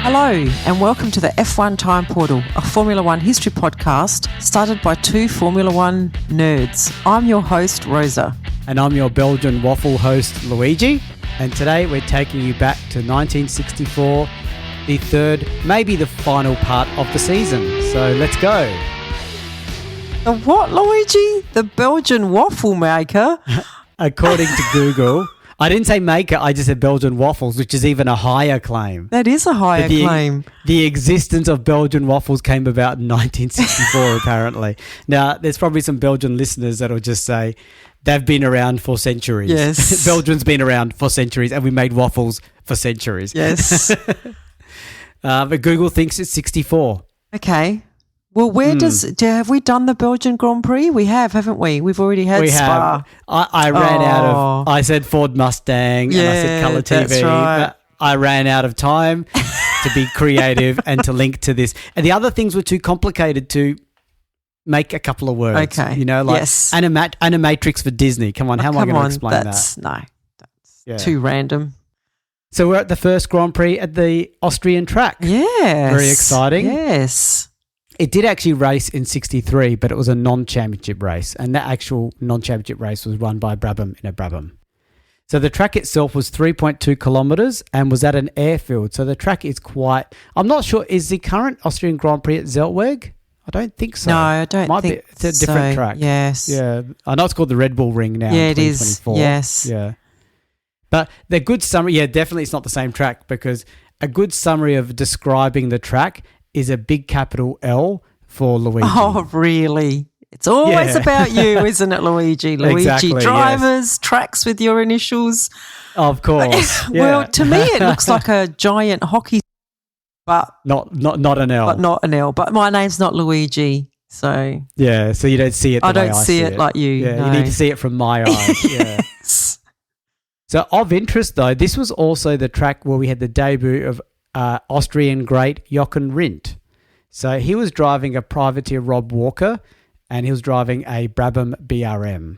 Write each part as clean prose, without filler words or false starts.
Hello and welcome to the F1 Time Portal, a Formula One history podcast started by two Formula One nerds. I'm your host, Rosa. And I'm your Belgian waffle host, Luigi. And today we're taking you back to 1964, the third, maybe the final part of the season. So let's go. The what, Luigi? The Belgian waffle maker? According to Google, I didn't say maker, I just said Belgian waffles, which is even a higher claim. That is a higher claim. The existence of Belgian waffles came about in 1964, apparently. Now, there's probably some Belgian listeners that'll just say they've been around for centuries. Yes. Belgium's been around for centuries, and we made waffles for centuries. Yes. But Google thinks it's 64. Okay. Well, have we done the Belgian Grand Prix? We have, haven't we? We've already had Spa. I ran out of, I said Ford Mustang and I said Colour TV. That's right. I ran out of time to be creative and to link to this. And the other things were too complicated to make a couple of words. Okay. You know, like Animatrix for Disney. Come on, how am I going to explain that? That's too random. So we're at the first Grand Prix at the Austrian track. Yes. Very exciting. Yes. It did actually race in 63, but it was a non-championship race, and that actual non-championship race was run by Brabham in a Brabham. So the track itself was 3.2 kilometres and was at an airfield. So the track is quite... I'm not sure, is the current Austrian Grand Prix at Zeltweg? I don't think so. No, I don't think It's a different track. Yes. Yeah. I know it's called the Red Bull Ring now. Yeah, in it is. Yes. Yeah. But the good summary... Yeah, definitely it's not the same track, because a good summary of describing the track is a big capital L for Luigi. Oh, really? It's always about you, isn't it, Luigi? Luigi Exactly, drivers, tracks with your initials. Of course. Well, to me, it looks like a giant hockey, but not an L. But not an L. But my name's not Luigi, so yeah. So you don't see it. I don't see it like you. Yeah, no. you need to see it from my eyes. Yeah. Yes. So of interest, though, this was also the track where we had the debut of Austrian great Jochen Rindt. So he was driving a privateer Rob Walker, and he was driving a Brabham BRM.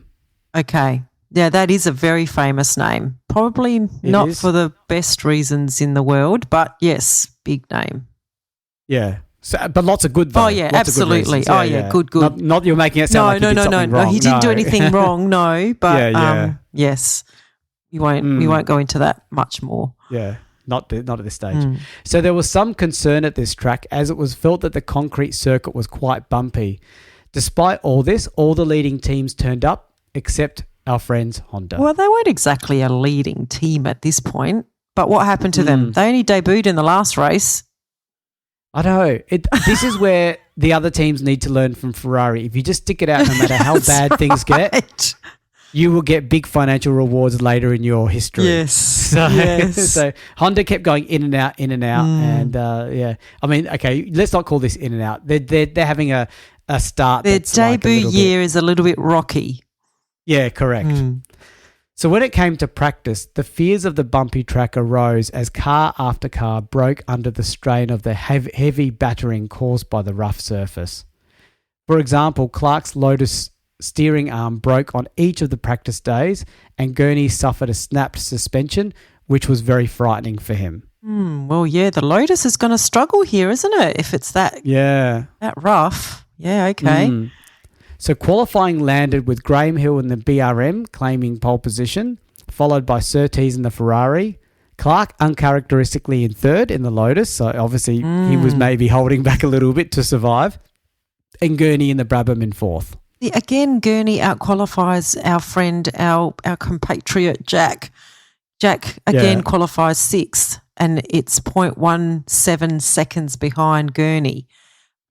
Okay. Yeah, that is a very famous name. Probably not for the best reasons in the world, but yes, big name. Yeah. So, but lots of good, though. Oh, yeah, absolutely. Good. Not you're making it sound like he did something wrong. No, he didn't do anything wrong, no. But yes, we won't go into that much more. Yeah. Not at this stage. So there was some concern at this track, as it was felt that the concrete circuit was quite bumpy. Despite all this, all the leading teams turned up except our friends Honda. Well, they weren't exactly a leading team at this point, but what happened to them? They only debuted in the last race. I know. This is where the other teams need to learn from Ferrari. If you just stick it out no matter how bad things get, you will get big financial rewards later in your history. Yes. So Honda kept going in and out, and I mean, okay, let's not call this in and out. They're having a start. Their debut year is a little bit rocky. Yeah, correct. So when it came to practice, the fears of the bumpy track arose as car after car broke under the strain of the heavy battering caused by the rough surface. For example, Clark's Lotus steering arm broke on each of the practice days, and Gurney suffered a snapped suspension, which was very frightening for him. Well, yeah, the Lotus is going to struggle here, isn't it? If it's that rough. Yeah, okay. So qualifying landed with Graham Hill in the BRM claiming pole position, followed by Surtees in the Ferrari. Clark uncharacteristically in third in the Lotus, so obviously he was maybe holding back a little bit to survive, and Gurney in the Brabham in fourth. Again, Gurney outqualifies our friend, our compatriot Jack. Jack again qualifies sixth, and it's 0.17 seconds behind Gurney.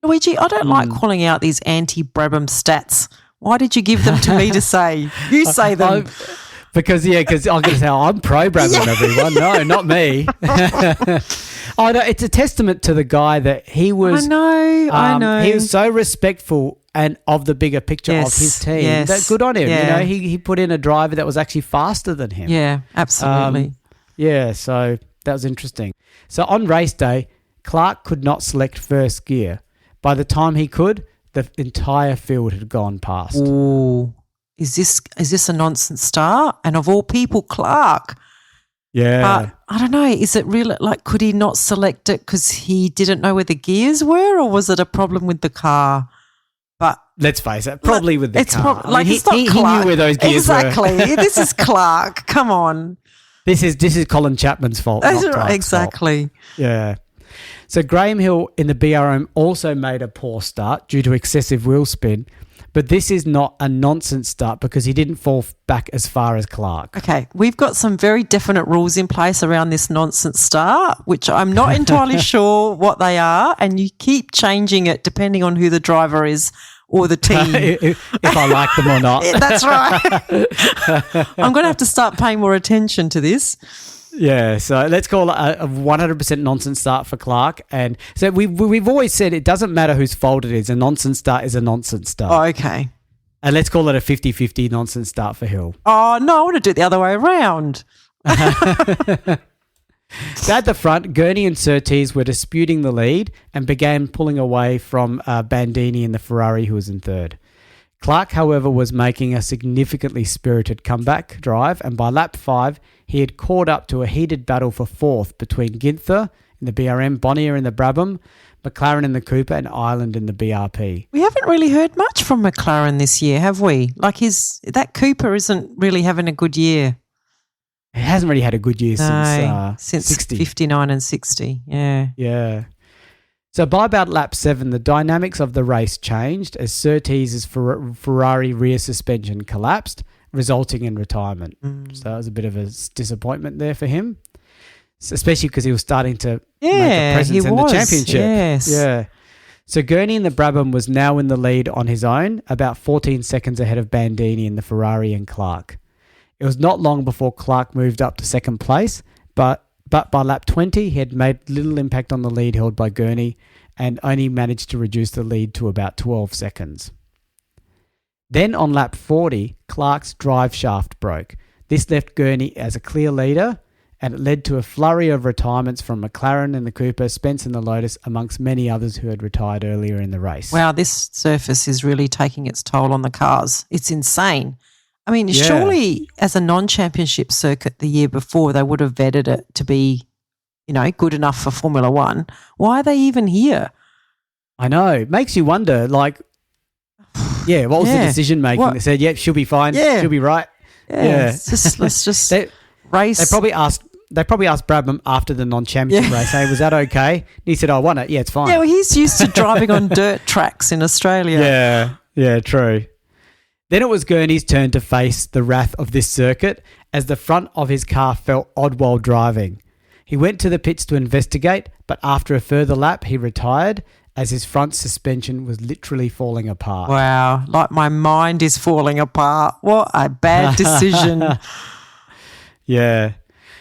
Luigi, I don't like calling out these anti-Brabham stats. Why did you give them to me to say? You say them. Because I'm going to say, I'm pro-Brabham, everyone. No, not me. Oh, no, it's a testament to the guy that he was... I know. He was so respectful and of the bigger picture of his team. Yes. That good on him. Yeah. You know, he put in a driver that was actually faster than him. Yeah, absolutely. So that was interesting. So on race day, Clark could not select first gear. By the time he could, the entire field had gone past. Ooh. Is this a nonsense start? And of all people, Clark. Yeah. But I don't know, is it really like could he not select it because he didn't know where the gears were, or was it a problem with the car? But let's face it, probably with the car. It's not he Clark. knew where those gears were. Exactly. This is Clark. Come on. This is Colin Chapman's fault, not Clark's exactly. fault. Yeah. So Graham Hill in the BRM also made a poor start due to excessive wheel spin, but this is not a nonsense start because he didn't fall back as far as Clark. Okay, we've got some very definite rules in place around this nonsense start, which I'm not entirely sure what they are, and you keep changing it depending on who the driver is or the team. if I like them or not. That's right. I'm going to have to start paying more attention to this. Yeah, so let's call it a 100% nonsense start for Clark. And so we've always said it doesn't matter whose fault it is. A nonsense start is a nonsense start. Oh, okay. And let's call it a 50-50 nonsense start for Hill. Oh, no, I want to do it the other way around. So at the front, Gurney and Surtees were disputing the lead and began pulling away from Bandini in the Ferrari, who was in third. Clark, however, was making a significantly spirited comeback drive, and by lap 5, he had caught up to a heated battle for fourth between Ginther in the BRM, Bonnier in the Brabham, McLaren in the Cooper, and Ireland in the BRP. We haven't really heard much from McLaren this year, have we? Like that Cooper isn't really having a good year. It hasn't really had a good year since 60. 59 and 60, yeah. Yeah. So by about lap 7, the dynamics of the race changed as Surtees' Ferrari rear suspension collapsed, resulting in retirement. So that was a bit of a disappointment there for him, especially because he was starting to make a presence in the championship. Yes. Yeah. So Gurney in the Brabham was now in the lead on his own, about 14 seconds ahead of Bandini in the Ferrari and Clark. It was not long before Clark moved up to second place, but by lap 20, he had made little impact on the lead held by Gurney and only managed to reduce the lead to about 12 seconds. Then on lap 40, Clark's drive shaft broke. This left Gurney as a clear leader, and it led to a flurry of retirements from McLaren in the Cooper, Spence in the Lotus, amongst many others who had retired earlier in the race. Wow, this surface is really taking its toll on the cars. It's insane. I mean, surely as a non-championship circuit the year before, they would have vetted it to be, good enough for Formula One. Why are they even here? I know. It makes you wonder, what was the decision making? They said, she'll be fine. Yeah. She'll be right. Yeah. Let's just race. They probably asked Brabham after the non-championship race, hey, was that okay? And he said, I won it. Yeah, it's fine. Yeah, well, he's used to driving on dirt tracks in Australia. Yeah, true. Then it was Gurney's turn to face the wrath of this circuit as the front of his car felt odd while driving. He went to the pits to investigate, but after a further lap, he retired as his front suspension was literally falling apart. Wow, like my mind is falling apart. What a bad decision. Yeah.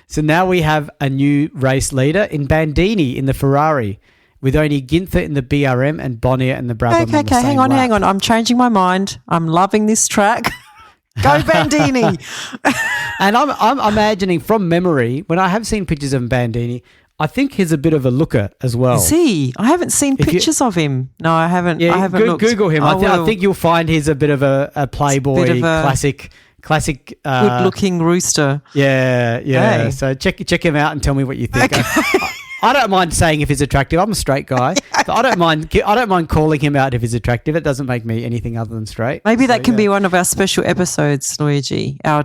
So now we have a new race leader in Bandini in the Ferrari, with only Ginther in the BRM and Bonnier in the Brabham. Okay, hang on. I'm changing my mind. I'm loving this track. Go Bandini. And I'm imagining from memory, when I have seen pictures of Bandini, I think he's a bit of a looker as well. Is he? I haven't seen pictures of him. No, I haven't. Yeah, I haven't looked. Google him. I think you'll find he's a bit of a playboy, bit of a classic good-looking rooster. Yeah. Hey. So check him out and tell me what you think. Okay. I don't mind saying if he's attractive. I'm a straight guy. So I don't mind calling him out if he's attractive. It doesn't make me anything other than straight. Maybe that can be one of our special episodes, Luigi. Our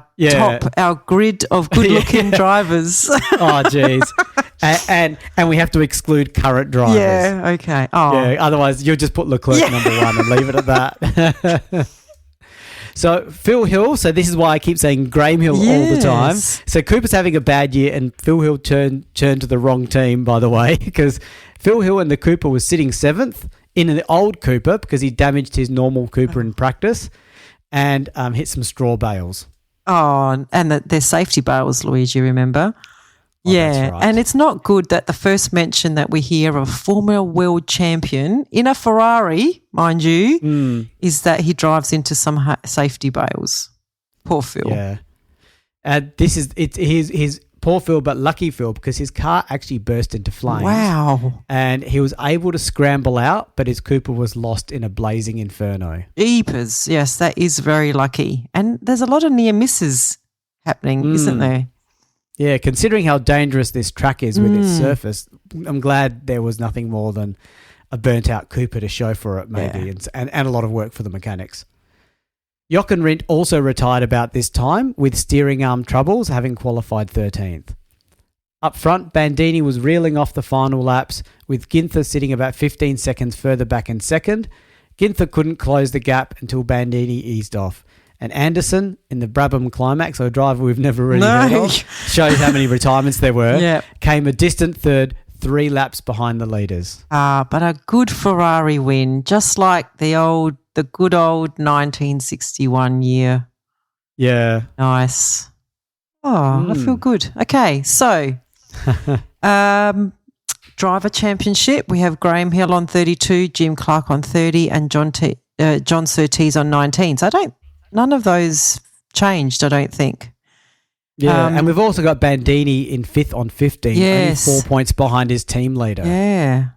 grid of good-looking drivers. Oh, jeez. And we have to exclude current drivers. Yeah. Okay. Oh. Yeah. Otherwise, you'll just put Leclerc number 1 and leave it at that. So Phil Hill, so this is why I keep saying Graham Hill all the time. So Cooper's having a bad year and Phil Hill turned to the wrong team, by the way, because Phil Hill and the Cooper was sitting 7th in an old Cooper because he damaged his normal Cooper in practice and hit some straw bales. Oh, and they're safety bales, Luigi, remember? Oh, yeah, that's right. And it's not good that the first mention that we hear of a former world champion in a Ferrari, mind you, is that he drives into some safety bales. Poor Phil. Yeah. His poor Phil, but lucky Phil, because his car actually burst into flames. Wow. And he was able to scramble out, but his Cooper was lost in a blazing inferno. Jeepers. Yes, that is very lucky. And there's a lot of near misses happening, isn't there? Yeah, considering how dangerous this track is with its surface, I'm glad there was nothing more than a burnt-out Cooper to show for it, maybe, and a lot of work for the mechanics. Jochen Rindt also retired about this time with steering arm troubles, having qualified 13th. Up front, Bandini was reeling off the final laps, with Ginther sitting about 15 seconds further back in second. Ginther couldn't close the gap until Bandini eased off. And Anderson in the Brabham Climax, a driver we've never really heard of, shows how many retirements there were, came a distant third, 3 laps behind the leaders. But a good Ferrari win, just like the good old 1961 year. Yeah. Nice. Oh, I feel good. Okay, so driver championship, we have Graham Hill on 32, Jim Clark on 30, and John Surtees on 19. So none of those changed, I don't think. Yeah, and we've also got Bandini in 5th on 15, only 4 points behind his team leader. Yeah.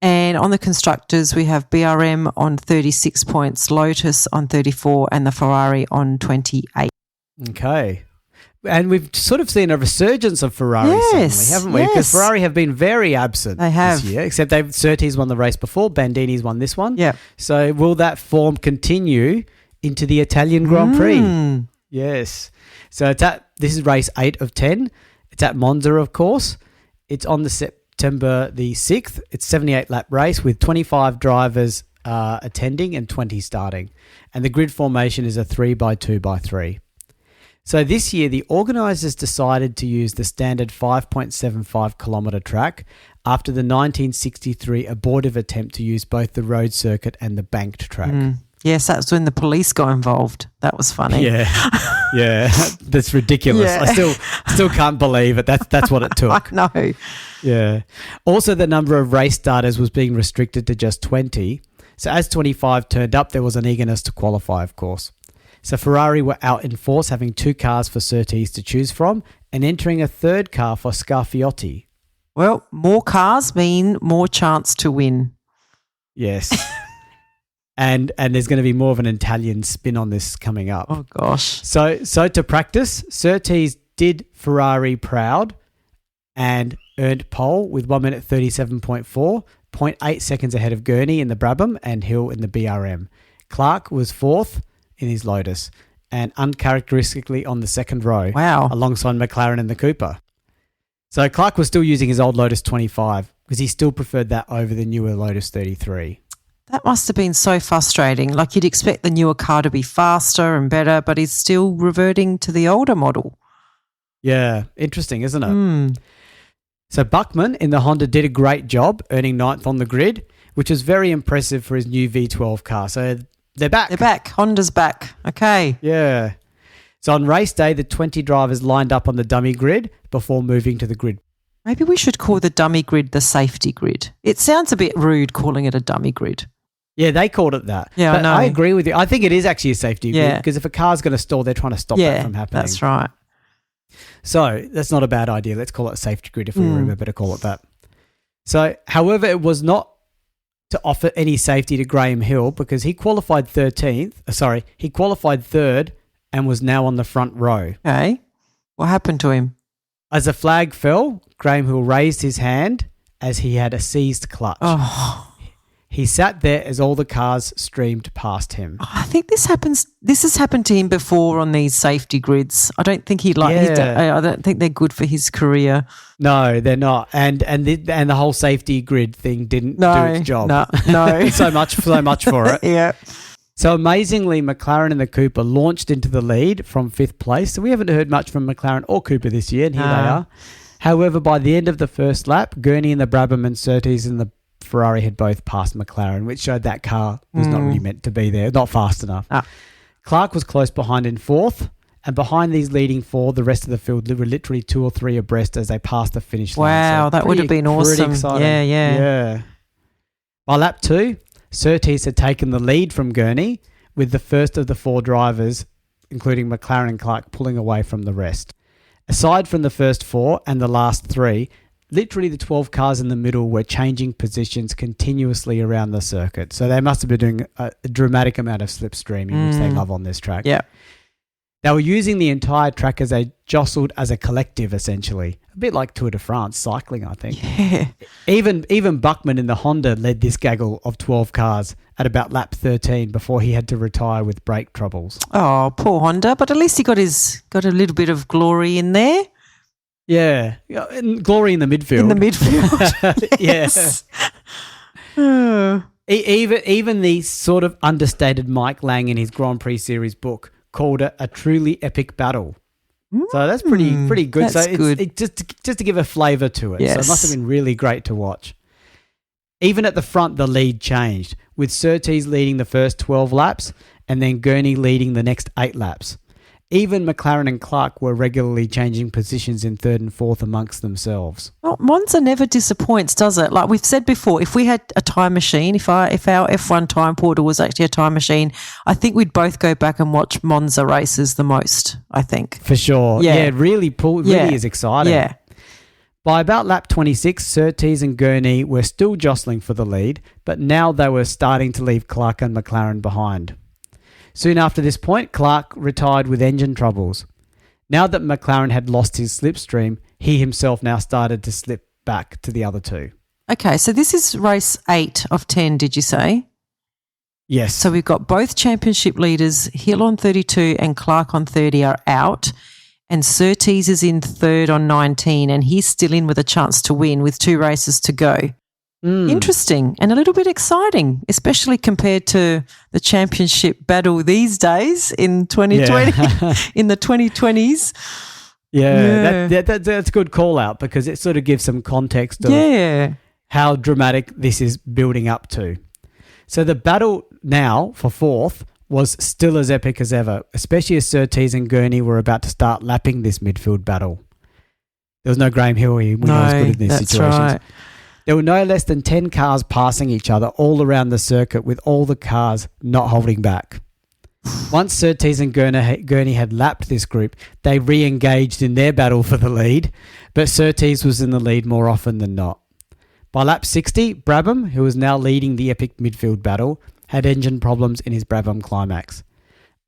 And on the constructors, we have BRM on 36 points, Lotus on 34, and the Ferrari on 28. Okay. And we've sort of seen a resurgence of Ferrari suddenly, haven't we? Because Ferrari have been very absent this year, except Surtees won the race before, Bandini's won this one. Yeah. So will that form continue into the Italian Grand Prix? Yes. So this is race 8 of 10. It's at Monza, of course. It's on the September the 6th. It's a 78-lap race with 25 drivers attending and 20 starting. And the grid formation is a 3x2x3. So this year, the organisers decided to use the standard 5.75 kilometre track after the 1963 abortive attempt to use both the road circuit and the banked track. Yes, that's when the police got involved. That was funny. Yeah, that's ridiculous. Yeah. I still can't believe it. That's what it took. I know. Yeah. Also, the number of race starters was being restricted to just 20. So as 25 turned up, there was an eagerness to qualify, of course. So Ferrari were out in force, having 2 cars for Surtees to choose from and entering a 3rd car for Scarfiotti. Well, more cars mean more chance to win. Yes. And there's going to be more of an Italian spin on this coming up. Oh, gosh. So to practice, Surtees did Ferrari proud and earned pole with 1 minute 37.4, 0.8 seconds ahead of Gurney in the Brabham and Hill in the BRM. Clark was 4th in his Lotus and uncharacteristically on the 2nd row. Wow. Alongside McLaren and the Cooper. So Clark was still using his old Lotus 25 because he still preferred that over the newer Lotus 33. That must have been so frustrating. Like, you'd expect the newer car to be faster and better, but he's still reverting to the older model. Yeah, interesting, isn't it? So Buckman in the Honda did a great job, earning 9th on the grid, which was very impressive for his new V12 car. So they're back. They're back. Honda's back. Okay. Yeah. So on race day, the 20 drivers lined up on the dummy grid before moving to the grid. Maybe we should call the dummy grid the safety grid. It sounds a bit rude calling it a dummy grid. Yeah, they called it that. Yeah, but I know. I agree with you. I think it is actually a safety grid because if a car's going to stall, they're trying to stop that from happening. That's right. So that's not a bad idea. Let's call it a safety grid if we remember to call it that. So, however, it was not to offer any safety to Graham Hill because he qualified 13th. He qualified 3rd and was now on the front row. Okay. What happened to him? As the flag fell, Graham Hill raised his hand as he had a seized clutch. Oh. He sat there as all the cars streamed past him. I think this has happened to him before on these safety grids. I don't think I don't think they're good for his career. No, they're not. And the whole safety grid thing didn't do its job. No. so much for it. Yeah. So amazingly, McLaren and the Cooper launched into the lead from 5th place. So we haven't heard much from McLaren or Cooper this year, and here they are. However, by the end of the first lap, Gurney and the Brabham and Surtees and the Ferrari had both passed McLaren, which showed that car was not really meant to be there, not fast enough. Clark was close behind in 4th, and behind these leading 4, the rest of the field were literally 2 or 3 abreast as they passed the finish line. Wow, so that would have been awesome. Exciting. Yeah. By lap 2, Surtees had taken the lead from Gurney, with the first of the 4 drivers, including McLaren and Clark, pulling away from the rest. Aside from the first 4 and the last 3, literally the 12 cars in the middle were changing positions continuously around the circuit. So they must have been doing a dramatic amount of slipstreaming, which they love on this track. Yeah. They were using the entire track as they jostled as a collective, essentially. A bit like Tour de France cycling, I think. Yeah. Even Buckman in the Honda led this gaggle of 12 cars at about lap 13 before he had to retire with brake troubles. Oh, poor Honda, but at least he got a little bit of glory in there. Yeah, and glory in the midfield. In the midfield. Yes. Yeah. Even the sort of understated Mike Lang in his Grand Prix Series book called it a truly epic battle. So that's pretty good. That's so good. It's just to give a flavour to it. Yes. So it must have been really great to watch. Even at the front, the lead changed, with Surtees leading the first 12 laps and then Gurney leading the next 8 laps. Even McLaren and Clark were regularly changing positions in third and fourth amongst themselves. Well, Monza never disappoints, does it? Like we've said before, if we had a time machine, if our F1 time portal was actually a time machine, I think we'd both go back and watch Monza races the most, I think. For sure. Yeah. It really is exciting. Yeah. By about lap 26, Surtees and Gurney were still jostling for the lead, but now they were starting to leave Clark and McLaren behind. Soon after this point, Clark retired with engine troubles. Now that McLaren had lost his slipstream, he himself now started to slip back to the other two. Okay, so this is race 8 of 10, did you say? Yes. So we've got both championship leaders, Hill on 32 and Clark on 30 are out, and Surtees is in third on 19 and he's still in with a chance to win with 2 races to go. Interesting and a little bit exciting, especially compared to the championship battle these days in 2020, in the 2020s. Yeah. That's a good call out because it sort of gives some context of how dramatic this is building up to. So the battle now for fourth was still as epic as ever, especially as Surtees and Gurney were about to start lapping this midfield battle. There was no Graham Hill. We know he's good in these situations. Right. There were no less than 10 cars passing each other all around the circuit with all the cars not holding back. Once Surtees and Gurney had lapped this group, they re-engaged in their battle for the lead, but Surtees was in the lead more often than not. By lap 60, Brabham, who was now leading the epic midfield battle, had engine problems in his Brabham climax.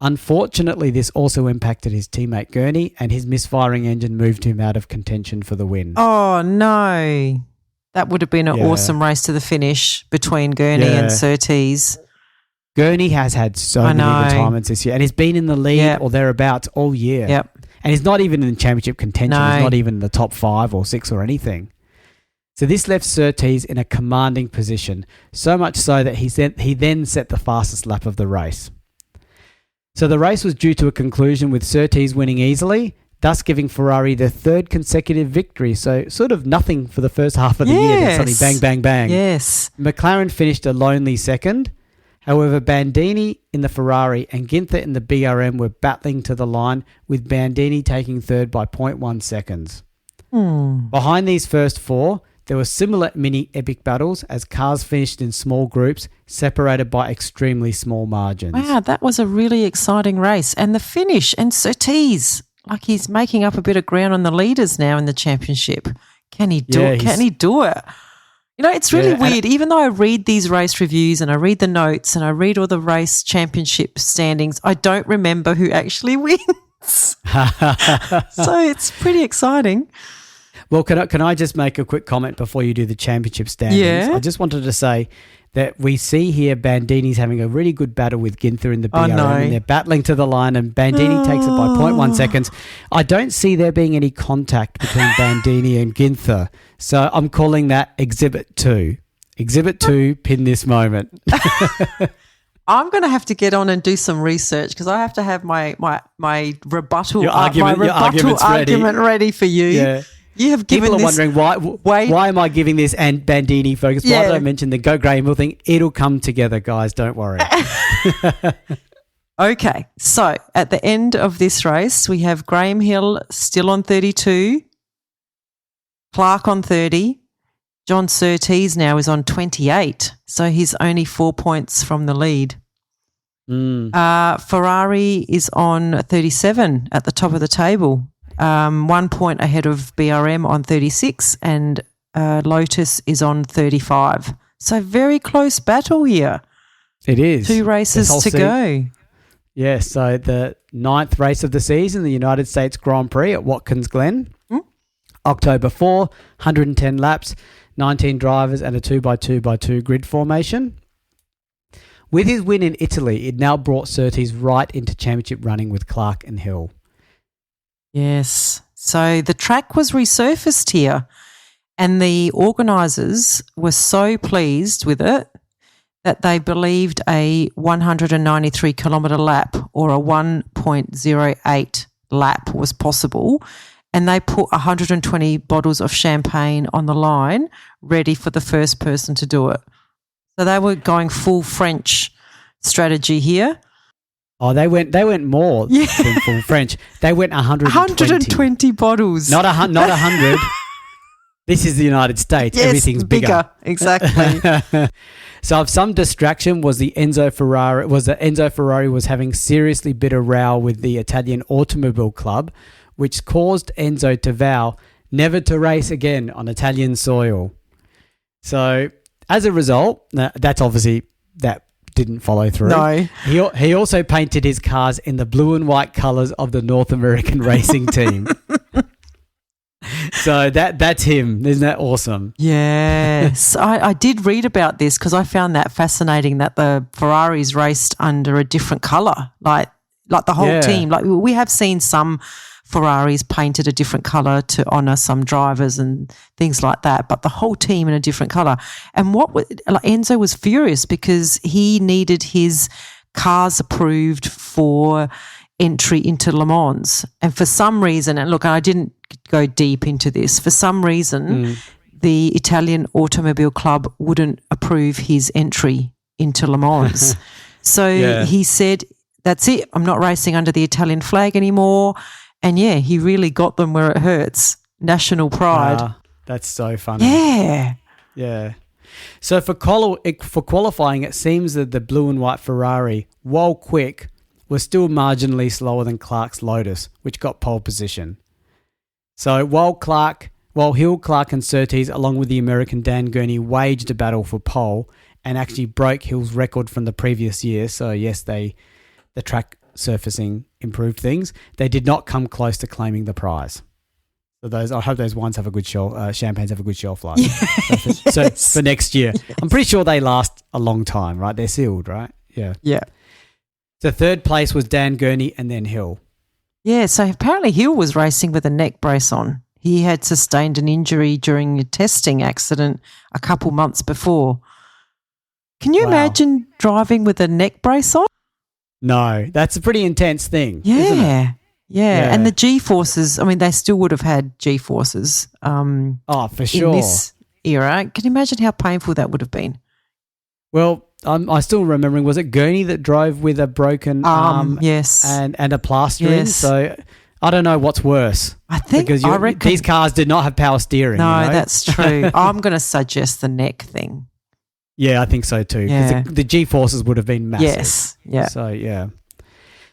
Unfortunately, this also impacted his teammate Gurney, and his misfiring engine moved him out of contention for the win. Oh, no. That would have been an awesome race to the finish between Gurney and Surtees. Gurney has had so many retirements this year, and he's been in the lead or thereabouts all year. Yep. And he's not even in championship contention. No. He's not even in the top 5 or 6 or anything. So this left Surtees in a commanding position, so much so that he then set the fastest lap of the race. So the race was due to a conclusion with Surtees winning easily, thus giving Ferrari their 3rd consecutive victory. So sort of nothing for the first half of the year. Then suddenly bang, bang, bang. Yes. McLaren finished a lonely 2nd. However, Bandini in the Ferrari and Ginther in the BRM were battling to the line, with Bandini taking 3rd by 0.1 seconds. Behind these first 4, there were similar mini epic battles as cars finished in small groups separated by extremely small margins. Wow, that was a really exciting race. And the finish, and Surtees, like he's making up a bit of ground on the leaders now in the championship. Can he do it? Can he do it? You know, it's really weird. Even though I read these race reviews and I read the notes and I read all the race championship standings, I don't remember who actually wins. So it's pretty exciting. Well, can I just make a quick comment before you do the championship standings? Yeah. I just wanted to say that we see here Bandini's having a really good battle with Ginther in the BRM, and they're battling to the line, and Bandini takes it by 0.1 seconds. I don't see there being any contact between Bandini and Ginther, so I'm calling that Exhibit 2. Exhibit 2, pin this moment. I'm going to have to get on and do some research because I have to have my rebuttal argument ready for you. Yeah. You have given People are wondering why am I giving this and Bandini focus? Why did I mention the Go Graham Hill thing? It'll come together, guys. Don't worry. Okay, so at the end of this race, we have Graham Hill still on 32, Clark on 30, John Surtees now is on 28, so he's only 4 points from the lead. Ferrari is on 37 at the top of the table. 1 point ahead of BRM on 36 and Lotus is on 35. So very close battle here. It is. 2 races to go. Yeah, so the 9th race of the season, the United States Grand Prix at Watkins Glen. October 4, 110 laps, 19 drivers and a 2x2x2 grid formation. With his win in Italy, it now brought Surtees right into championship running with Clark and Hill. Yes. So the track was resurfaced here and the organisers were so pleased with it that they believed a 193 kilometre lap or a 1.08 lap was possible, and they put 120 bottles of champagne on the line ready for the first person to do it. So they were going full French strategy here. Oh, they went more than full French. They went 120 bottles. Not 100. This is the United States. Yes, everything's bigger. Exactly. So of some distraction was that Enzo Ferrari was having seriously bitter row with the Italian Automobile Club, which caused Enzo to vow never to race again on Italian soil. So as a result, that's obviously that didn't follow through. No. He also painted his cars in the blue and white colours of the North American racing team. So that's him. Isn't that awesome? Yes. I did read about this because I found that fascinating that the Ferraris raced under a different colour, like the whole team. Like we have seen some Ferraris painted a different colour to honour some drivers and things like that, but the whole team in a different colour. And Enzo was furious because he needed his cars approved for entry into Le Mans. And for some reason, and look, I didn't go deep into this, for some reason, the Italian Automobile Club wouldn't approve his entry into Le Mans. So he said, that's it, I'm not racing under the Italian flag anymore. And he really got them where it hurts. National pride. That's so funny. Yeah. Yeah. So for qualifying, it seems that the blue and white Ferrari, while quick, was still marginally slower than Clark's Lotus, which got pole position. So while Hill, Clark and Surtees, along with the American Dan Gurney, waged a battle for pole and actually broke Hill's record from the previous year. So yes, the track surfacing improved things. They did not come close to claiming the prize. So I hope those wines have a good champagnes have a good shelf life. So for next year, I'm pretty sure they last a long time, right? They're sealed, right? Yeah. Yeah. So third place was Dan Gurney and then Hill. Yeah, so apparently Hill was racing with a neck brace on. He had sustained an injury during a testing accident a couple months before. Can you imagine driving with a neck brace on? No, that's a pretty intense thing. Yeah. Yeah. And the G-forces, I mean, they still would have had G-forces. For sure. In this era. Can you imagine how painful that would have been? Well, I still remembering, was it Gurney that drove with a broken arm? Yes. And a plastering? Yes. So I don't know what's worse. I reckon these cars did not have power steering. No, that's true. I'm going to suggest the neck thing. Yeah, I think so too. Because the G-forces would have been massive. Yes. Yeah. So, yeah.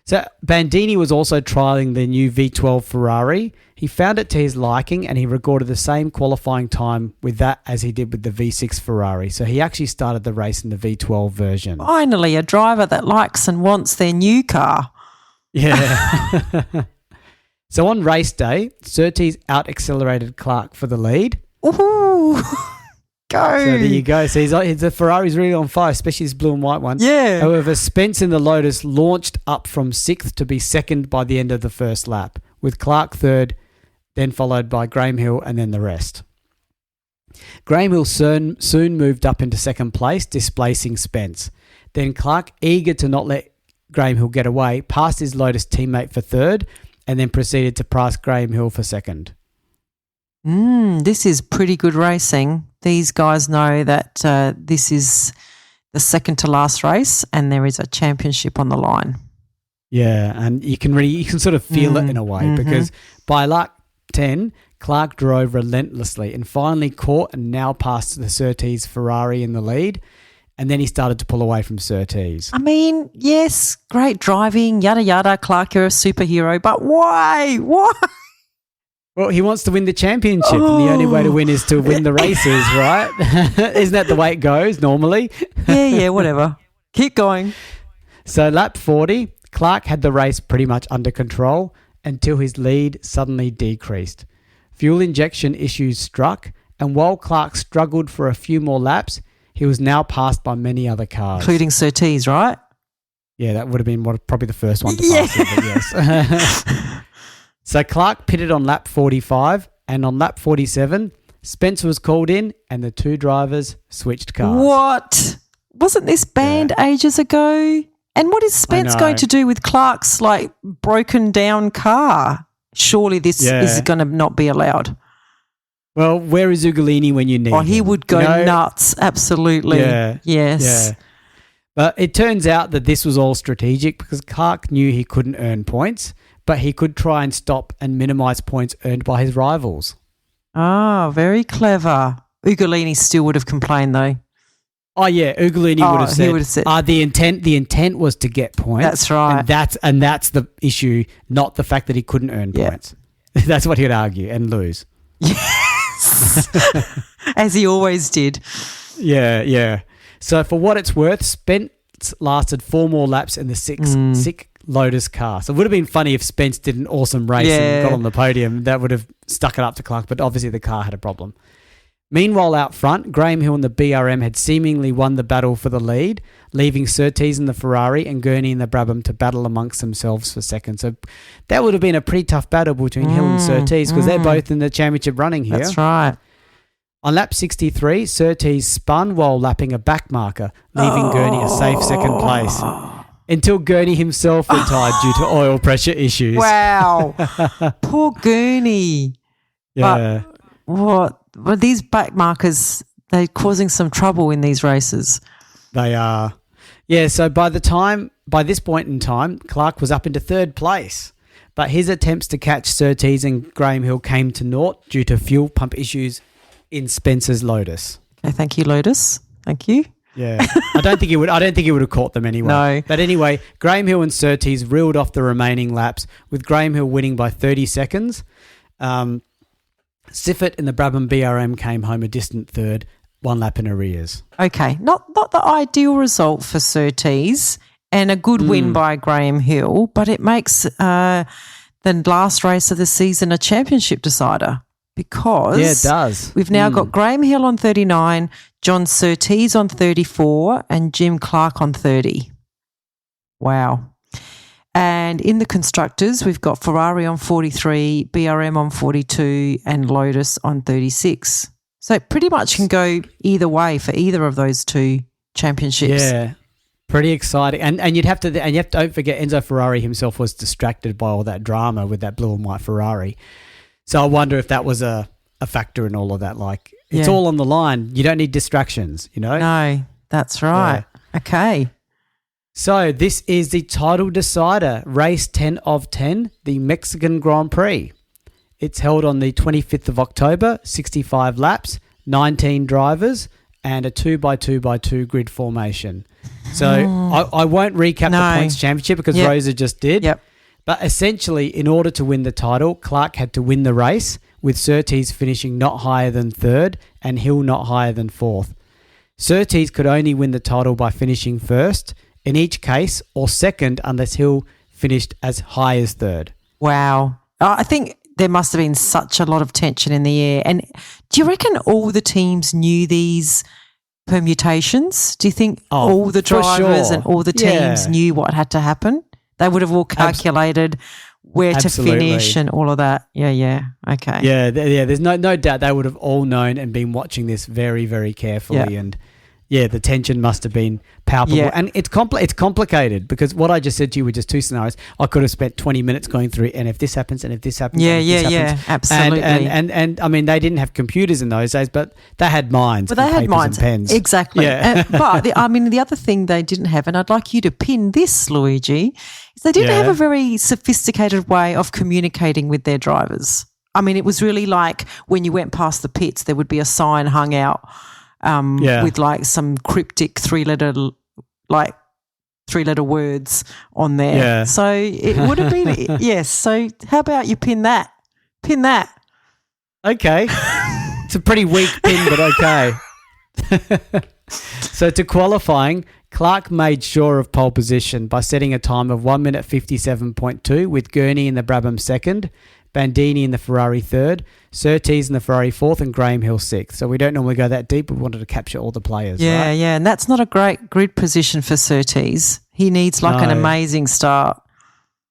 So Bandini was also trialling the new V12 Ferrari. He found it to his liking and he recorded the same qualifying time with that as he did with the V6 Ferrari. So he actually started the race in the V12 version. Finally, a driver that likes and wants their new car. Yeah. So on race day, Surtees out-accelerated Clark for the lead. Ooh, go. So there you go. So the Ferrari's really on fire, especially this blue and white one. Yeah. However, Spence in the Lotus launched up from 6th to be 2nd by the end of the first lap, with Clark 3rd, then followed by Graham Hill and then the rest. Graham Hill soon moved up into 2nd place, displacing Spence. Then Clark, eager to not let Graham Hill get away, passed his Lotus teammate for 3rd and then proceeded to pass Graham Hill for 2nd. This is pretty good racing. These guys know that this is the second to last race and there is a championship on the line. Yeah, and you can sort of feel it in a way because by lap 10, Clark drove relentlessly and finally caught and now passed the Surtees Ferrari in the lead. And then he started to pull away from Surtees. I mean, yes, great driving, yada, yada, Clark, you're a superhero, but why? Why? Well, he wants to win the championship and the only way to win is to win the races, right? Isn't that the way it goes normally? Yeah, whatever. Keep going. So lap 40, Clark had the race pretty much under control until his lead suddenly decreased. Fuel injection issues struck, and while Clark struggled for a few more laps, he was now passed by many other cars. Including Surtees, right? Yeah, that would have been probably the first one to pass him, but yes. So Clark pitted on lap 45, and on lap 47, Spence was called in and the two drivers switched cars. What? Wasn't this banned ages ago? And what is Spence going to do with Clark's broken down car? Surely this is going to not be allowed. Well, where is Ugolini when you need him? He would go nuts. Absolutely. Yeah. Yes. Yeah. But it turns out that this was all strategic because Clark knew he couldn't earn points, but he could try and stop and minimise points earned by his rivals. Ah, very clever. Ugolini still would have complained though. Oh yeah, Ugolini would have said. He would have said, the intent was to get points. That's right. And that's the issue, not the fact that he couldn't earn points. That's what he'd argue and lose. Yes, as he always did. Yeah. So for what it's worth, Spence lasted 4 more laps in the sick Lotus car. So it would have been funny if Spence did an awesome race and got on the podium. That would have stuck it up to Clark, but obviously the car had a problem. Meanwhile, out front, Graham Hill and the BRM had seemingly won the battle for the lead, leaving Surtees in the Ferrari and Gurney in the Brabham to battle amongst themselves for second. So that would have been a pretty tough battle between Hill and Surtees because they're both in the championship running here. That's right. On lap 63, Surtees spun while lapping a back marker, leaving Gurney a safe second place, until Gurney himself retired due to oil pressure issues. Wow. Poor Gurney. Yeah. But what? Well, these back markers, they're causing some trouble in these races. They are. Yeah, so by this point in time, Clark was up into 3rd place. But his attempts to catch Surtees and Graham Hill came to naught due to fuel pump issues in Spencer's Lotus. Okay, thank you, Lotus. Thank you. Yeah. I don't think he would have caught them anyway. No. But anyway, Graham Hill and Surtees reeled off the remaining laps, with Graham Hill winning by 30 seconds. Siffert in the Brabham BRM came home a distant 3rd, 1 lap in arrears. Okay, not the ideal result for Surtees and a good win by Graham Hill, but it makes the last race of the season a championship decider because it does. We've now got Graham Hill on 39, John Surtees on 34 and Jim Clark on 30. Wow. And in the constructors, we've got Ferrari on 43, BRM on 42 and Lotus on 36. So it pretty much can go either way for either of those two championships. Yeah, pretty exciting. And you have to don't forget Enzo Ferrari himself was distracted by all that drama with that blue and white Ferrari. So I wonder if that was a factor in all of that. It's all on the line. You don't need distractions, No, that's right. Yeah. Okay. So this is the title decider, race 10 of 10, the Mexican Grand Prix. It's held on the 25th of October, 65 laps, 19 drivers, and a 2x2x2 grid formation. So I won't recap the points championship because Rosa just did. Yep. But essentially, in order to win the title, Clark had to win the race, with Surtees finishing not higher than 3rd and Hill not higher than 4th. Surtees could only win the title by finishing 1st, in each case, or 2nd unless Hill finished as high as 3rd. Wow. I think there must have been such a lot of tension in the air. And do you reckon all the teams knew these permutations? Do you think all the drivers and all the teams knew what had to happen? They would have all calculated where to finish and all of that. Yeah. Okay. Yeah. There's no doubt they would have all known and been watching this very, very carefully. And the tension must have been palpable. Yeah. And it's complicated because what I just said to you were just 2 scenarios. I could have spent 20 minutes going through and if this happens and if this happens. Yeah, absolutely. And I mean, they didn't have computers in those days, but they had minds. Well, they had minds. And pens. Exactly. Yeah. But the other thing they didn't have, and I'd like you to pin this, Luigi, is they didn't have a very sophisticated way of communicating with their drivers. I mean, it was really like when you went past the pits, there would be a sign hung out with some cryptic 3-letter words on there. Yeah. So it would have been yes. So how about you pin that? Pin that. Okay. It's a pretty weak pin, but okay. So to qualifying, Clark made sure of pole position by setting a time of 1 minute 57.2 with Gurney in the Brabham second, Bandini in the Ferrari third, Surtees in the Ferrari fourth, and Graham Hill sixth. So we don't normally go that deep. We wanted to capture all the players. Yeah, right? yeah. And that's not a great grid position for Surtees. He needs an amazing start.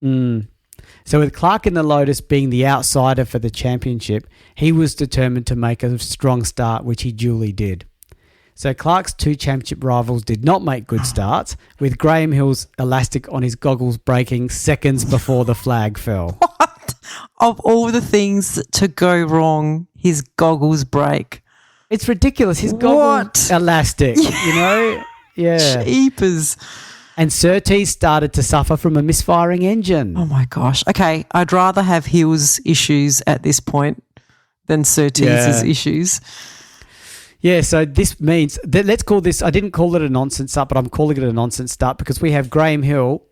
So with Clark in the Lotus being the outsider for the championship, he was determined to make a strong start, which he duly did. So Clark's two championship rivals did not make good starts, with Graham Hill's elastic on his goggles breaking seconds before the flag fell. What? Of all the things to go wrong, his goggles break. It's ridiculous. His goggles elastic, you know? Yeah. Jeepers. And Surtees started to suffer from a misfiring engine. Oh, my gosh. Okay, I'd rather have Hill's issues at this point than Surtees' issues. Yeah, so this means that let's call this, I didn't call it a nonsense start, but I'm calling it a nonsense start because we have Graham Hill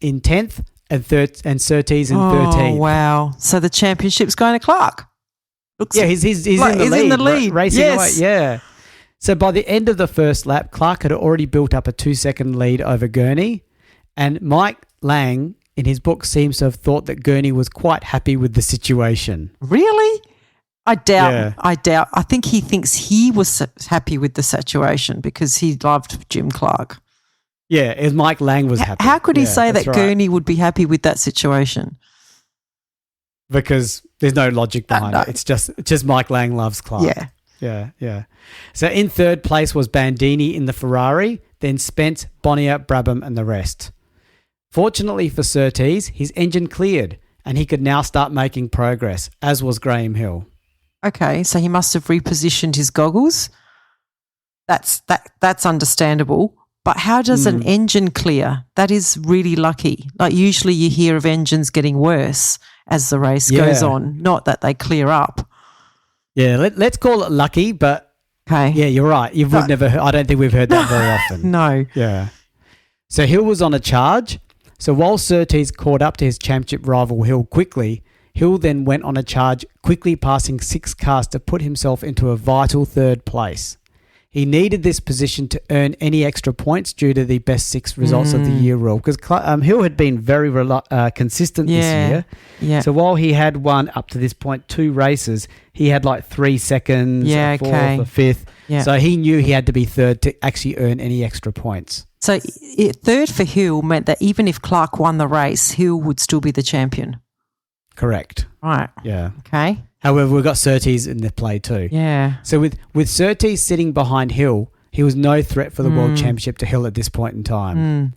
in 10th and Surtees in 13th. Oh, wow. So the championship's going to Clark. He's in the lead. Racing away. Yeah. So by the end of the first lap, Clark had already built up a 2-second lead over Gurney, and Mike Lang in his book seems to have thought that Gurney was quite happy with the situation. Really? I doubt. I think he thinks he was happy with the situation because he loved Jim Clark. Yeah, as Mike Lang was happy. How could he say that Gurney would be happy with that situation? Because there's no logic behind it. It's just Mike Lang loves Clark. Yeah. So in third place was Bandini in the Ferrari, then Spence, Bonnier, Brabham and the rest. Fortunately for Surtees, his engine cleared and he could now start making progress, as was Graham Hill. Okay, so he must have repositioned his goggles. That's understandable. But how does an engine clear? That is really lucky. Like usually you hear of engines getting worse as the race goes on, not that they clear up. Yeah, let's call it lucky, but yeah, you're right. I don't think we've heard that very often. No. Yeah. So Hill was on a charge. So while Surtees caught up to his championship rival Hill quickly, Hill then went on a charge, quickly passing 6 cars to put himself into a vital third place. He needed this position to earn any extra points due to the best 6 results of the year rule, because Hill had been very consistent this year. Yeah. So while he had won up to this point 2 races, he had like 3 seconds, a fourth, a fifth. Yeah. So he knew he had to be third to actually earn any extra points. So third for Hill meant that even if Clark won the race, Hill would still be the champion. Correct. Right. Yeah. Okay. However, we've got Surtees in the play too. Yeah. So with Surtees sitting behind Hill, he was no threat for the World Championship to Hill at this point in time.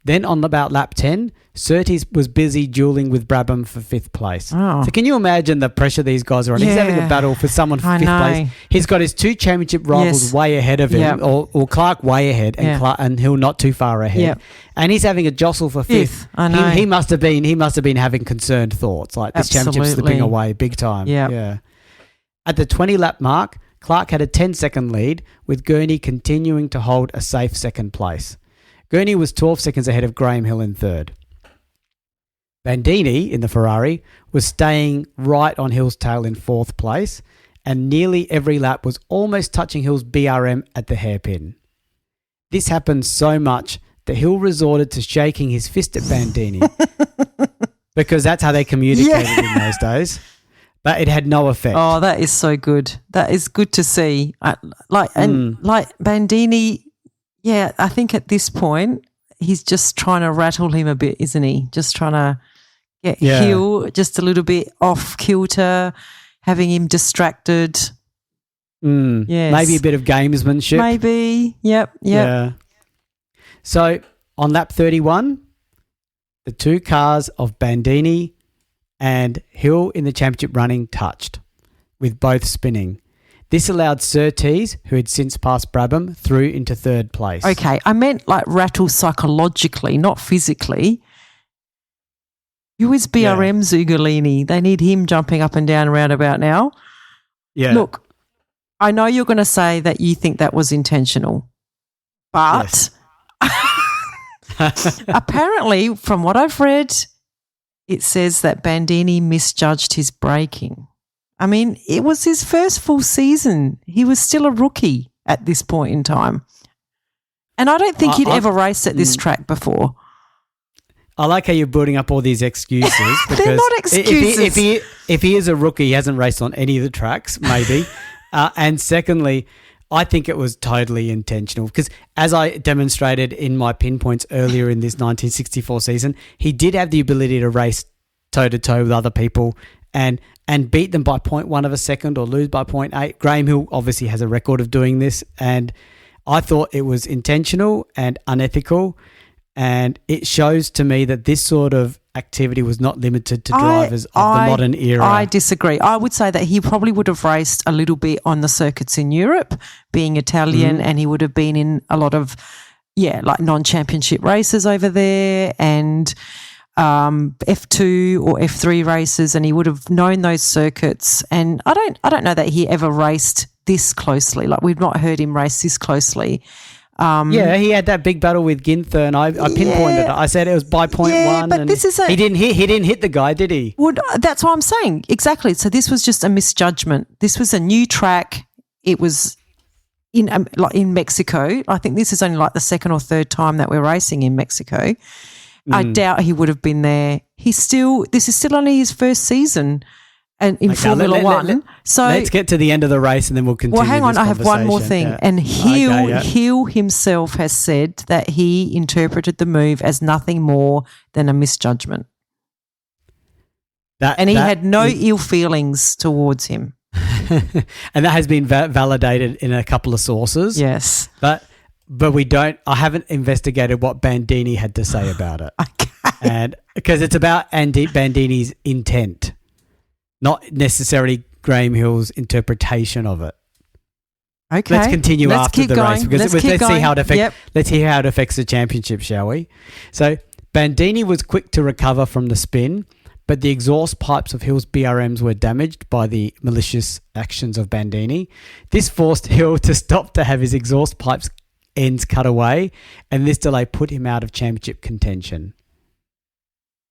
Then on about lap 10, Surtees was busy dueling with Brabham for 5th place. Oh. So can you imagine the pressure these guys are on? He's having a battle for someone for 5th place. He's got his 2 championship rivals way ahead of him, or Clark way ahead, and Hill not too far ahead. Yep. And he's having a jostle for 5th. I know. He must have been having concerned thoughts, like this championship's slipping away big time. Yeah. At the 20-lap mark, Clark had a 10-second lead, with Gurney continuing to hold a safe 2nd place. Gurney was 12 seconds ahead of Graham Hill in 3rd. Bandini in the Ferrari was staying right on Hill's tail in 4th place, and nearly every lap was almost touching Hill's BRM at the hairpin. This happened so much that Hill resorted to shaking his fist at Bandini because that's how they communicated in those days. But it had no effect. Oh, that is so good. That is good to see. Like Bandini, I think at this point he's just trying to rattle him a bit, isn't he? Just trying to get Hill just a little bit off kilter, having him distracted. Yes. Maybe a bit of gamesmanship. Maybe. Yep. Yeah. So on lap 31, the 2 cars of Bandini and Hill in the championship running touched, with both spinning. This allowed Surtees, who had since passed Brabham, through into 3rd place. Okay, I meant like rattle psychologically, not physically. Who is BRM Zugolini? They need him jumping up and down around about now. Yeah. Look, I know you're going to say that you think that was intentional, but apparently, from what I've read, it says that Bandini misjudged his braking. I mean, it was his first full season. He was still a rookie at this point in time. And I don't think he'd ever raced at this track before. I like how you're building up all these excuses. Because they're not excuses. If he is a rookie, he hasn't raced on any of the tracks, maybe. And secondly, I think it was totally intentional because as I demonstrated in my pinpoints earlier in this 1964 season, he did have the ability to race toe-to-toe with other people and beat them by 0.1 of a second or lose by 0.8. Graham Hill obviously has a record of doing this, and I thought it was intentional and unethical, and it shows to me that this sort of activity was not limited to drivers of the modern era. I disagree. I would say that he probably would have raced a little bit on the circuits in Europe, being Italian, and he would have been in a lot of, like non-championship races over there and F2 or F3 races, and he would have known those circuits. And I don't know that he ever raced this closely. Like, we've not heard him race this closely. He had that big battle with Ginther, and I pinpointed it. I said it was by 0.1. But this is he didn't hit the guy, did he? Well, that's what I'm saying. Exactly. So this was just a misjudgment. This was a new track. It was in Mexico. I think this is only like the second or third time that we're racing in Mexico. I doubt he would have been there. This is still only his first season and in Formula One. So let's get to the end of the race and then we'll continue. Well, hang on, this I have one more thing. Yeah. And Hill himself has said that he interpreted the move as nothing more than a misjudgment. He had no ill feelings towards him. And that has been validated in a couple of sources. Yes. But I haven't investigated what Bandini had to say about it. Okay. And because it's about Bandini's intent, not necessarily Graham Hill's interpretation of it. Okay. Let's continue after the race because let's see how it affects. Yep. Let's hear how it affects the championship, shall we? So Bandini was quick to recover from the spin, but the exhaust pipes of Hill's BRMs were damaged by the malicious actions of Bandini. This forced Hill to stop to have his exhaust pipes ends cut away, and this delay put him out of championship contention.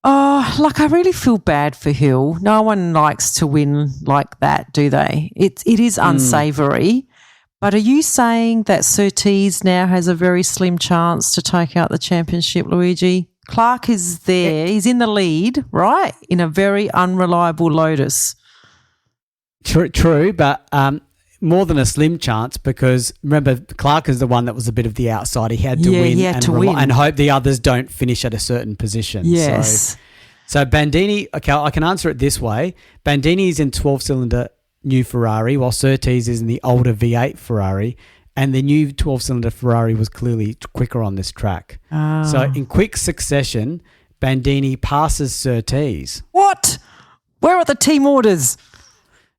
I really feel bad for Hill. No one likes to win like that, do they? It is unsavoury. But are you saying that Surtees now has a very slim chance to take out the championship, Luigi? Clark is there. He's in the lead, right? In a very unreliable Lotus. True, but more than a slim chance because remember Clark is the one that was a bit of the outside. He had to win and hope the others don't finish at a certain position. Yes. So Bandini, okay, I can answer it this way. Bandini is in 12-cylinder new Ferrari while Surtees is in the older V8 Ferrari, and the new 12-cylinder Ferrari was clearly quicker on this track. Oh. So in quick succession, Bandini passes Surtees. What? Where are the team orders?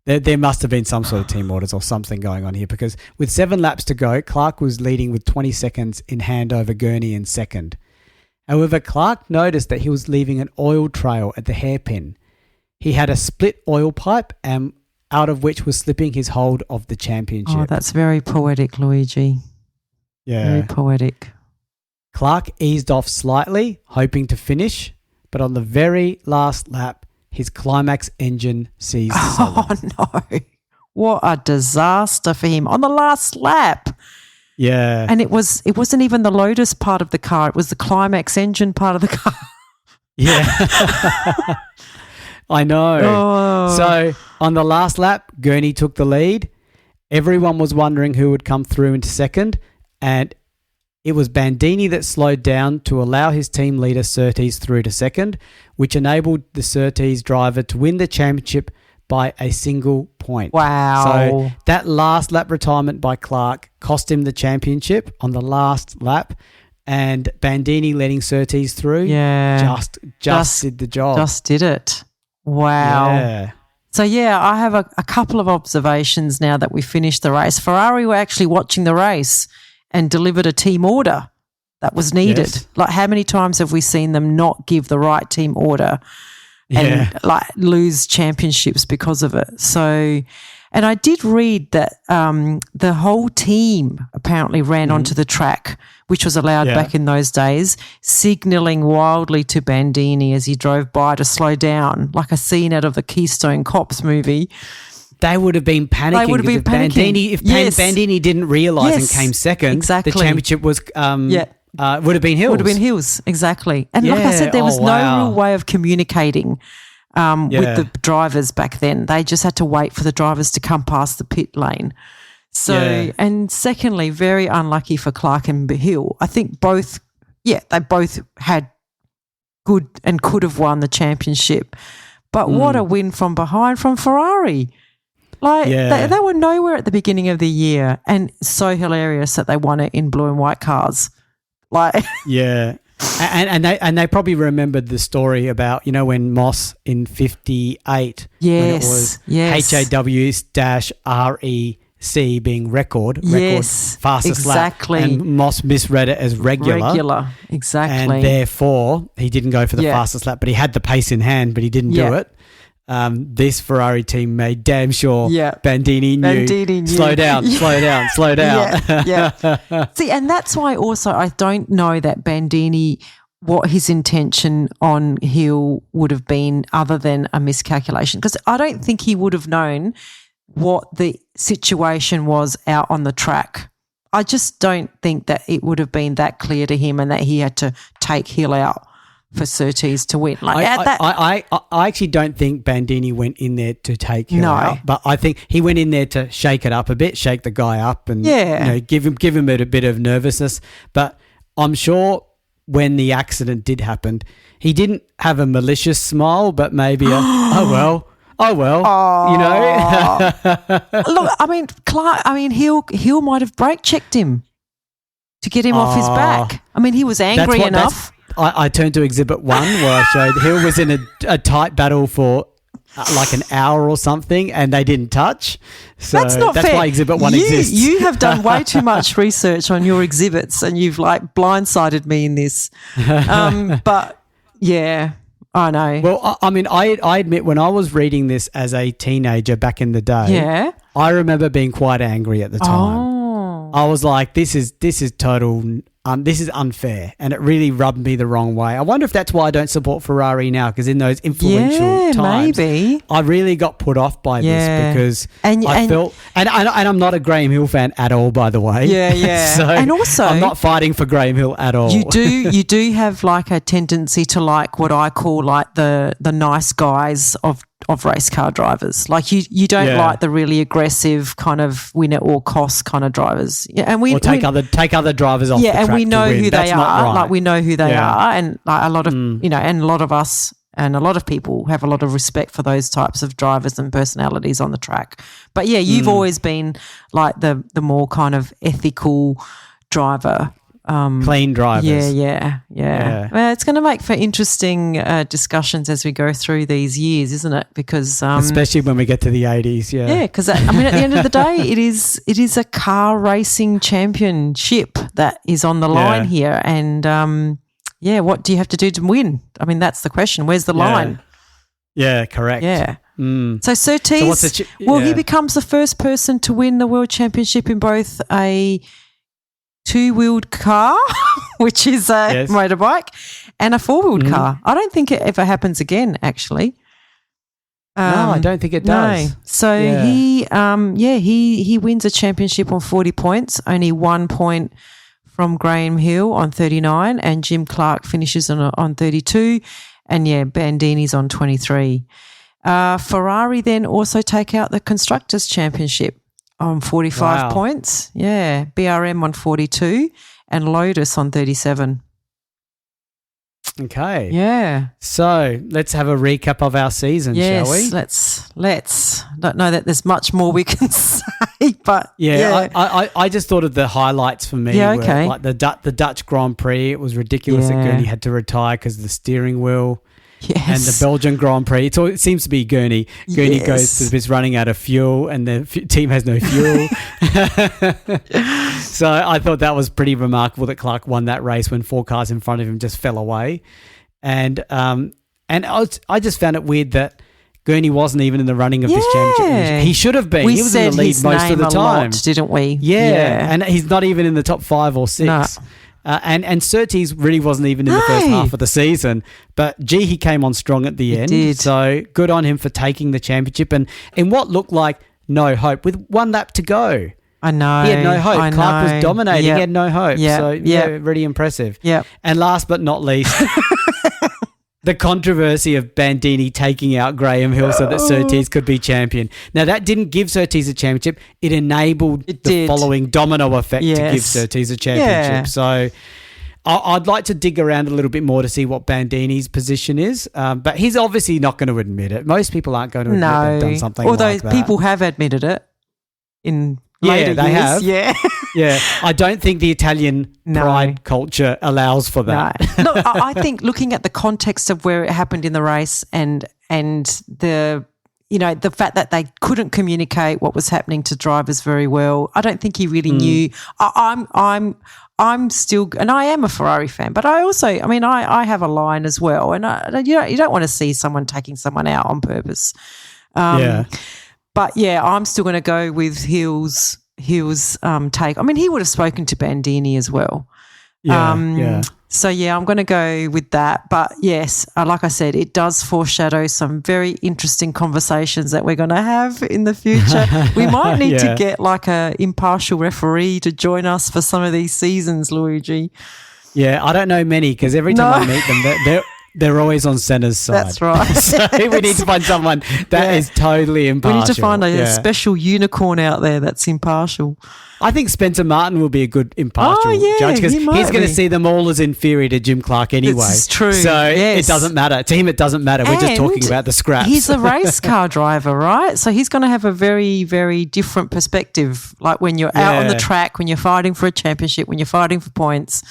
There must have been some sort of team orders or something going on here because with 7 laps to go, Clark was leading with 20 seconds in hand over Gurney in second. However, Clark noticed that he was leaving an oil trail at the hairpin. He had a split oil pipe out of which was slipping his hold of the championship. Oh, that's very poetic, Luigi. Yeah. Very poetic. Clark eased off slightly, hoping to finish, but on the very last lap, his climax engine seized solid. Oh, no. What a disaster for him on the last lap. Yeah. And it wasn't even the Lotus part of the car. It was the climax engine part of the car. Yeah. I know. Oh. So on the last lap, Gurney took the lead. Everyone was wondering who would come through into second, and it was Bandini that slowed down to allow his team leader Surtees through to second, which enabled the Surtees driver to win the championship by a single point. Wow. So that last lap retirement by Clark cost him the championship on the last lap, and Bandini letting Surtees through just did the job. Just did it. Wow. Yeah. So, I have a couple of observations now that we finished the race. Ferrari were actually watching the race and delivered a team order that was needed. Yes. Like, how many times have we seen them not give the right team order and lose championships because of it? So, and I did read that the whole team apparently ran onto the track, which was allowed back in those days, signalling wildly to Bandini as he drove by to slow down, like a scene out of the Keystone Cops movie. They would have been panicking. They would have been panicking. Bandini didn't realise and came second, exactly. the championship was would have been Hills. Would have been Hills, exactly. And like I said, there was no real way of communicating with the drivers back then. They just had to wait for the drivers to come past the pit lane. So, and secondly, very unlucky for Clark and Hill. I think they both had good and could have won the championship. But what a win from behind from Ferrari. Like they were nowhere at the beginning of the year, and so hilarious that they won it in blue and white cars. Like and they probably remembered the story about, you know, when Moss in 58 when it was HAW-REC being record fastest lap, and Moss misread it as regular, exactly, and therefore he didn't go for the fastest lap, but he had the pace in hand, but he didn't do it. This Ferrari team made damn sure Bandini knew. Slow down. See, and that's why also I don't know that Bandini, what his intention on Hill would have been other than a miscalculation, because I don't think he would have known what the situation was out on the track. I just don't think that it would have been that clear to him and that he had to take Hill out for Surtees to win. I actually don't think Bandini went in there to take Hill out, but I think he went in there to shake it up a bit, shake the guy up, and give him a bit of nervousness. But I'm sure when the accident did happen, he didn't have a malicious smile, but maybe oh well, you know. Look, Hill might have brake checked him to get him off his back. I mean, he was angry enough. I turned to Exhibit 1 where I showed Hill was in a tight battle for like an hour or something, and they didn't touch. So that's not fair. That's why Exhibit 1 exists. You have done way too much research on your exhibits, and you've like blindsided me in this. But yeah, I know. Well, I mean, I admit when I was reading this as a teenager back in the day, I remember being quite angry at the time. I was like, this is total. This is unfair, and it really rubbed me the wrong way. I wonder if that's why I don't support Ferrari now, because in those influential times, maybe I really got put off by this because I felt, and I'm not a Graham Hill fan at all, by the way. So and also I'm not fighting for Graham Hill at all. You do have like a tendency to like what I call like the nice guys of race car drivers. Like you don't like the really aggressive kind of win at all costs kind of drivers. Yeah, and take other drivers off the track. And we know who they are. Right. Like we know who they are, and like a lot of and a lot of us and a lot of people have a lot of respect for those types of drivers and personalities on the track. But you've always been like the more kind of ethical driver. Clean drivers. Yeah. Well, it's going to make for interesting discussions as we go through these years, isn't it? Because especially when we get to the 80s, because at the end of the day, it is a car racing championship that is on the line here, and what do you have to do to win? I mean, that's the question. Where's the line? Yeah, correct. Yeah. So Surtees, he becomes the first person to win the world championship in both a two-wheeled car, which is a motorbike, and a four-wheeled car. I don't think it ever happens again, actually. No, I don't think it does. No. So he wins a championship on 40 points, only 1 point from Graham Hill on 39, and Jim Clark finishes on 32, and Bandini's on 23. Ferrari then also take out the Constructors' Championship on 45 points. Yeah, BRM on 42 and Lotus on 37. Okay. Yeah. So let's have a recap of our season, shall we? Let's. Don't know that there's much more we can say, but I just thought of the highlights for me. Yeah, okay. Like the Dutch Grand Prix, it was ridiculous that Gurney had to retire because of the steering wheel. Yes. And the Belgian Grand Prix. It seems to be Gurney. Gurney goes to this running out of fuel and the team has no fuel. So I thought that was pretty remarkable that Clark won that race when 4 cars in front of him just fell away. And I just found it weird that Gurney wasn't even in the running of this championship. He should have been. He was in the lead most of the time. Didn't we? Yeah. And he's not even in the top 5 or 6. No. And Surtees really wasn't even in the first half of the season, but he came on strong at the end. Did. So good on him for taking the championship and in what looked like no hope with 1 lap to go. I know. He had no hope. Clark was dominating. Yep. He had no hope. Yep. So, Yep. really impressive. Yep. And last but not least, the controversy of Bandini taking out Graham Hill so that Surtees could be champion. Now, that didn't give Surtees a championship. It enabled the following domino effect to give Surtees a championship. Yeah. So I'd like to dig around a little bit more to see what Bandini's position is. But he's obviously not going to admit it. Most people aren't going to admit they've done something like that. Although people have admitted it in later they years. have. Yeah. Yeah. I don't think the Italian pride culture allows for that. No. Look, I think looking at the context of where it happened in the race and the the fact that they couldn't communicate what was happening to drivers very well, I don't think he really knew. I'm still, and I am a Ferrari fan, but I also, I have a line as well, and you don't want to see someone taking someone out on purpose. But yeah, I'm still going to go with Hill's take. I mean, he would have spoken to Bandini as well. So yeah, I'm going to go with that. But yes, like I said, it does foreshadow some very interesting conversations that we're going to have in the future. We might need to get like a impartial referee to join us for some of these seasons, Luigi. Yeah, I don't know many because every time I meet them, they're always on Senna's side. That's right. So we need to find someone that is totally impartial. We need to find a special unicorn out there that's impartial. I think Spencer Martin will be a good impartial judge because he's going to see them all as inferior to Jim Clark anyway. It's true. So it doesn't matter. To him, it doesn't matter. We're just talking about the scraps. He's a race car driver, right? So he's going to have a very, very different perspective. Like when you're out on the track, when you're fighting for a championship, when you're fighting for points.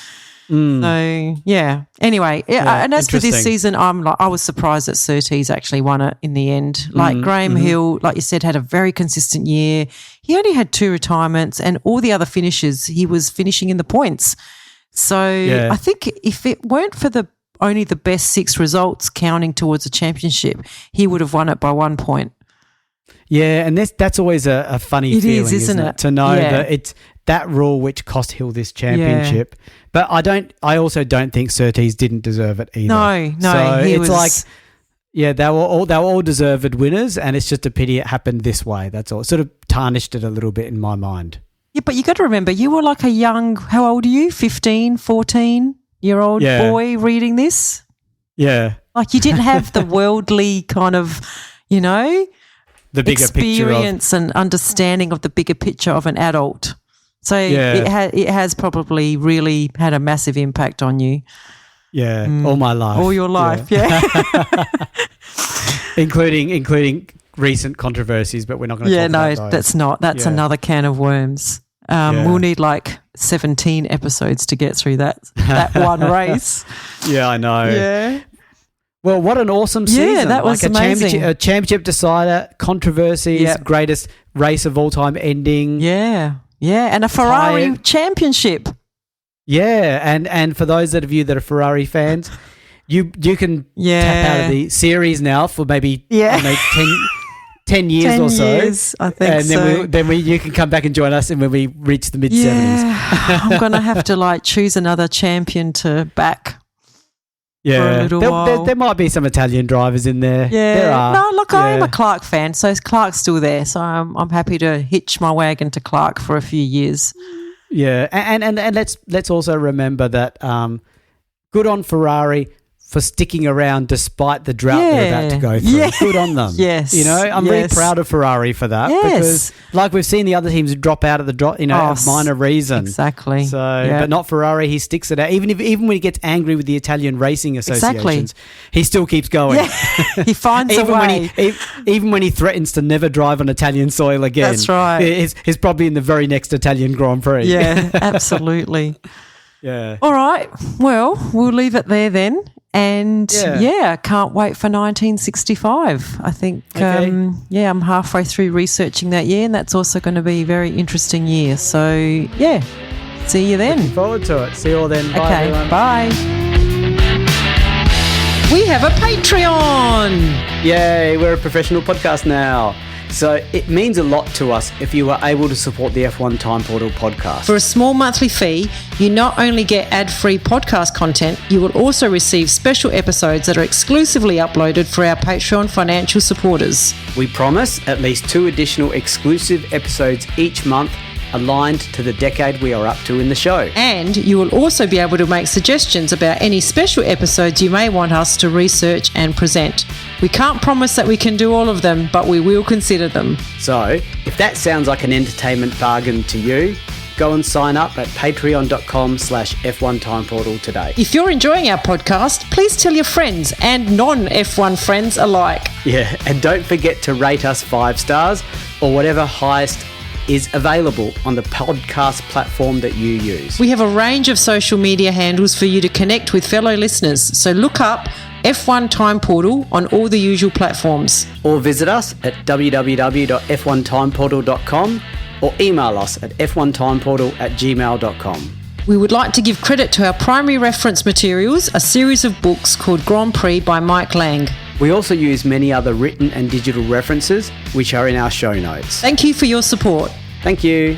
So yeah. Anyway, and as for this season, I was surprised that Surtees actually won it in the end. Like Graham Hill, like you said, had a very consistent year. He only had 2 retirements, and all the other finishes he was finishing in the points. So I think if it weren't for only the best 6 results counting towards a championship, he would have won it by 1 point. Yeah, and that's always a funny feeling, isn't it? To know that it's that rule which cost Hill this championship. Yeah. But I also don't think Surtees didn't deserve it either. No. So it's like, they were all deserved winners, and it's just a pity it happened this way. That's all. It sort of tarnished it a little bit in my mind. Yeah, but you got to remember, you were like a young, how old are you? 15, 14-year-old boy reading this? Yeah. Like you didn't have the worldly kind of, the bigger experience and understanding of the bigger picture of an adult. So it has probably really had a massive impact on you. Yeah, all my life. All your life, yeah. including recent controversies, but we're not going to talk about those. That's not. That's another can of worms. We'll need like 17 episodes to get through that one race. Yeah, I know. Yeah. Well, what an awesome season. Yeah, that was amazing. A championship decider, controversies, greatest race of all time ending. Yeah. Yeah, and a Ferrari championship. Yeah, and for those of you that are Ferrari fans, you can tap out of the series now for maybe 10 years 10 or so. Years, I think and so. And then you can come back and join us and when we reach the mid-70s. Yeah, I'm going to have to choose another champion to back. Yeah, there might be some Italian drivers in there. Yeah, there are. No, look, I am a Clark fan, so Clark's still there. So I'm happy to hitch my wagon to Clark for a few years. Yeah, and let's also remember that good on Ferrari for sticking around despite the drought they're about to go through. Yeah. Good on them. Yes. I'm really proud of Ferrari for that because like we've seen the other teams drop out of the drop, a minor reason. Exactly. So, but not Ferrari. He sticks it out. Even when he gets angry with the Italian racing associations, he still keeps going. Yeah. He finds a way. Even when he threatens to never drive on Italian soil again. That's right. He's probably in the very next Italian Grand Prix. Yeah, absolutely. Yeah. All right. Well, we'll leave it there then. And can't wait for 1965. I think, I'm halfway through researching that year, and that's also going to be a very interesting year. So, see you then. Looking forward to it. See you all then. Bye, okay, everyone. Bye. We have a Patreon. Yay, we're a professional podcast now. So it means a lot to us if you are able to support the F1 Time Portal podcast. For a small monthly fee, you not only get ad-free podcast content, you will also receive special episodes that are exclusively uploaded for our Patreon financial supporters. We promise at least 2 additional exclusive episodes each month aligned to the decade we are up to in the show. And you will also be able to make suggestions about any special episodes you may want us to research and present. We can't promise that we can do all of them, but we will consider them. So, if that sounds like an entertainment bargain to you, go and sign up at patreon.com/F1 Time Portal today. If you're enjoying our podcast, please tell your friends and non-F1 friends alike. Yeah, and don't forget to rate us 5 stars or whatever highest is available on the podcast platform that you use. We have a range of social media handles for you to connect with fellow listeners, so look up F1 Time Portal on all the usual platforms. Or visit us at www.f1timeportal.com or email us at f1timeportal@gmail.com. We would like to give credit to our primary reference materials, a series of books called Grand Prix by Mike Lang. We also use many other written and digital references, which are in our show notes. Thank you for your support. Thank you.